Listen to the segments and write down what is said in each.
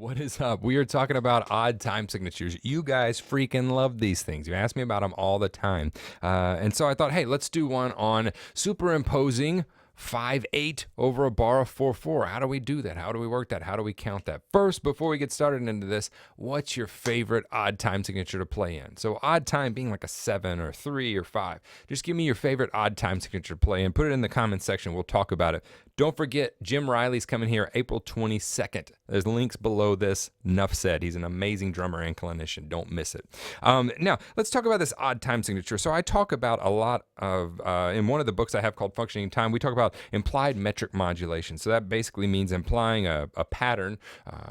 What is up? We are talking about odd time signatures. You guys freaking love these things. You ask me about them all the time. And so I thought, hey, let's do one on superimposing 5/8 over a bar of 4/4. How do we do that? How do we work that? How do we count that? First, before we get started into this, what's your favorite odd time signature to play in? So odd time being like a 7 or 3 or 5. Just give me your favorite odd time signature to play in. Put it in the comments section. We'll talk about it. Don't forget, Jim Riley's coming here April 22nd. There's links below this. Enough said. He's an amazing drummer and clinician. Don't miss it. Now, let's talk about this odd time signature. So I talk about a lot of, in one of the books I have called Functioning Time, we talk about implied metric modulation. So that basically means implying a pattern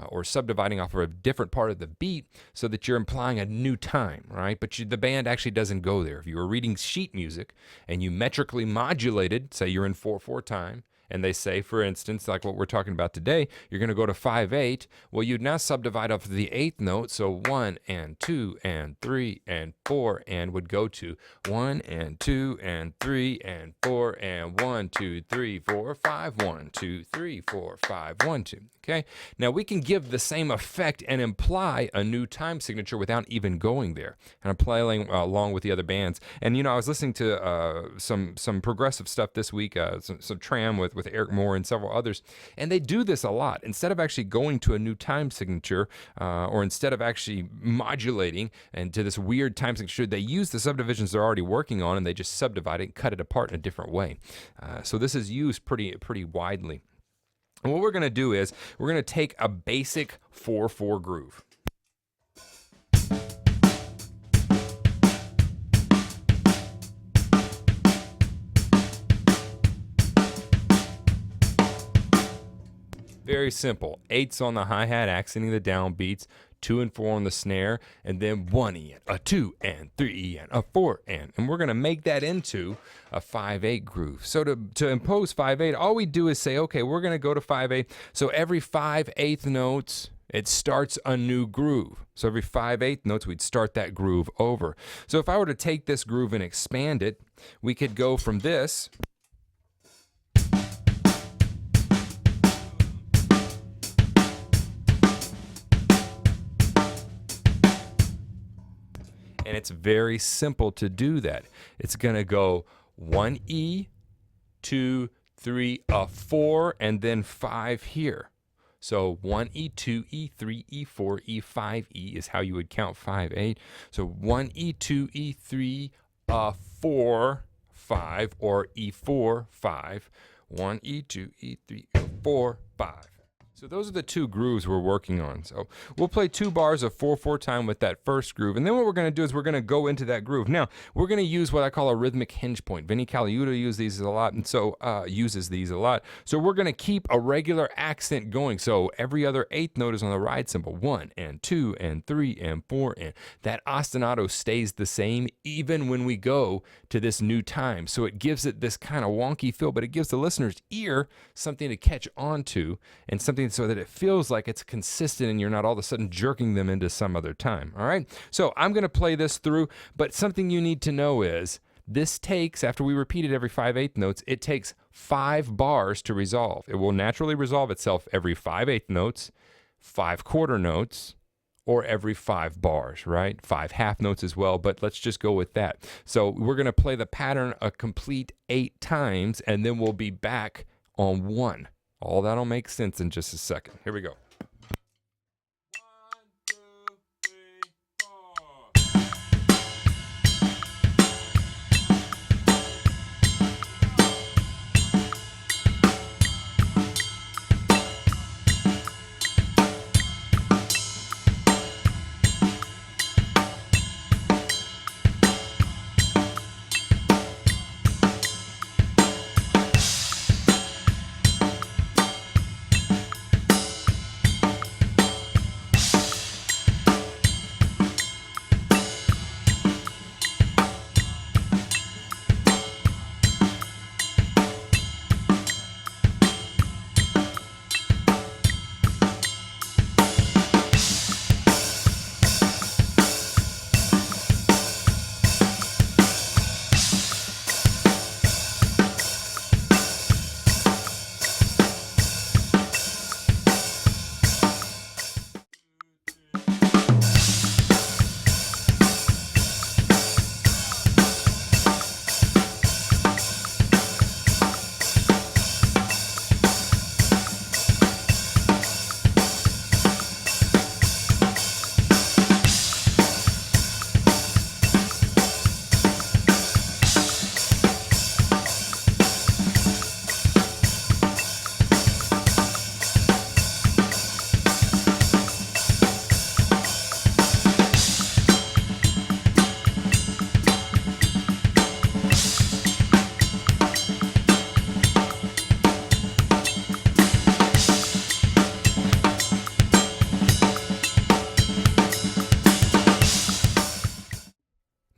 or subdividing off of a different part of the beat so that you're implying a new time, right? But the band actually doesn't go there. If you were reading sheet music and you metrically modulated, say you're in 4/4 time, and they say, for instance, like what we're talking about today, you're going to go to 5/8. Well, you'd now subdivide off the eighth note, so 1 and 2 and 3 and 4, and would go to 1 and 2 and 3 and 4 and 1, 2, 3, 4, 5, 1, 2, 3, 4, 5, 1, 2. Okay? Now we can give the same effect and imply a new time signature without even going there. And I'm playing along with the other bands. And I was listening to some progressive stuff this week, some Tram with Eric Moore and several others, and they do this a lot. Instead of actually going to a new time signature, or instead of actually modulating and to this weird time signature, they use the subdivisions they're already working on, and they just subdivide it and cut it apart in a different way. So this is used pretty widely. And what we're going to do is we're going to take a basic 4/4 groove. Very simple. 8's on the hi-hat, accenting the downbeats, 2 and 4 on the snare, and then 1 and a 2 and 3 and a 4 and we're going to make that into a 5/8 groove. So to impose 5/8, all we do is say, okay, we're going to go to 5/8. So every 5/8 notes, it starts a new groove. So every 5/8 notes, we'd start that groove over. So if I were to take this groove and expand it, we could go from this. And it's very simple to do that. It's going to go 1E, 2, 3, a 4, and then 5 here. So 1E, 2E, 3E, 4E, 5E is how you would count 5/8. So 1E, 2E, 3, a 4, 5, or E4, 5. 1E, 2E, 3, 4, 5. So those are the two grooves we're working on. So we'll play 2 bars of 4/4 time with that first groove. And then what we're going to do is we're going to go into that groove. Now, we're going to use what I call a rhythmic hinge point. Vinnie Colaiuta uses these a lot, and so uses these a lot. So we're going to keep a regular accent going. So every other 8th note is on the ride cymbal. 1 and 2 and 3 and 4. And that ostinato stays the same even when we go to this new time. So it gives it this kind of wonky feel, but it gives the listener's ear something to catch on to and something so that it feels like it's consistent and you're not all of a sudden jerking them into some other time. All right. So I'm going to play this through, but something you need to know is this takes, after we repeat it every 5/8 notes, it takes 5 bars to resolve. It will naturally resolve itself every 5/8 notes, 5/4 notes, or every 5 bars, right? 5 half notes as well, but let's just go with that. So we're going to play the pattern a complete 8 times, and then we'll be back on 1. All that'll make sense in just a second. Here we go. 1, 2, 3, 4.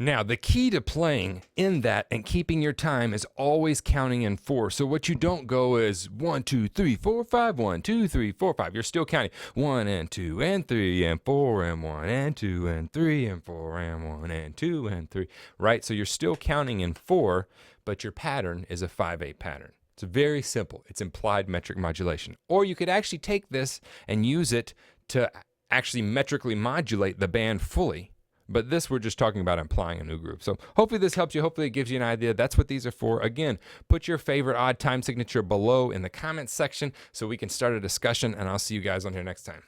Now, the key to playing in that and keeping your time is always counting in 4. So what you don't go is 1, 2, 3, 4, 5, 1, 2, 3, 4, 5. You're still counting 1 and 2 and 3 and 4 and 1 and 2 and 3 and 4 and 1 and 2 and 3, right? So you're still counting in 4, but your pattern is a 5/8 pattern. It's very simple. It's implied metric modulation. Or you could actually take this and use it to actually metrically modulate the band fully. But this, we're just talking about implying a new groove. So hopefully this helps you. Hopefully it gives you an idea. That's what these are for. Again, put your favorite odd time signature below in the comments section so we can start a discussion, and I'll see you guys on here next time.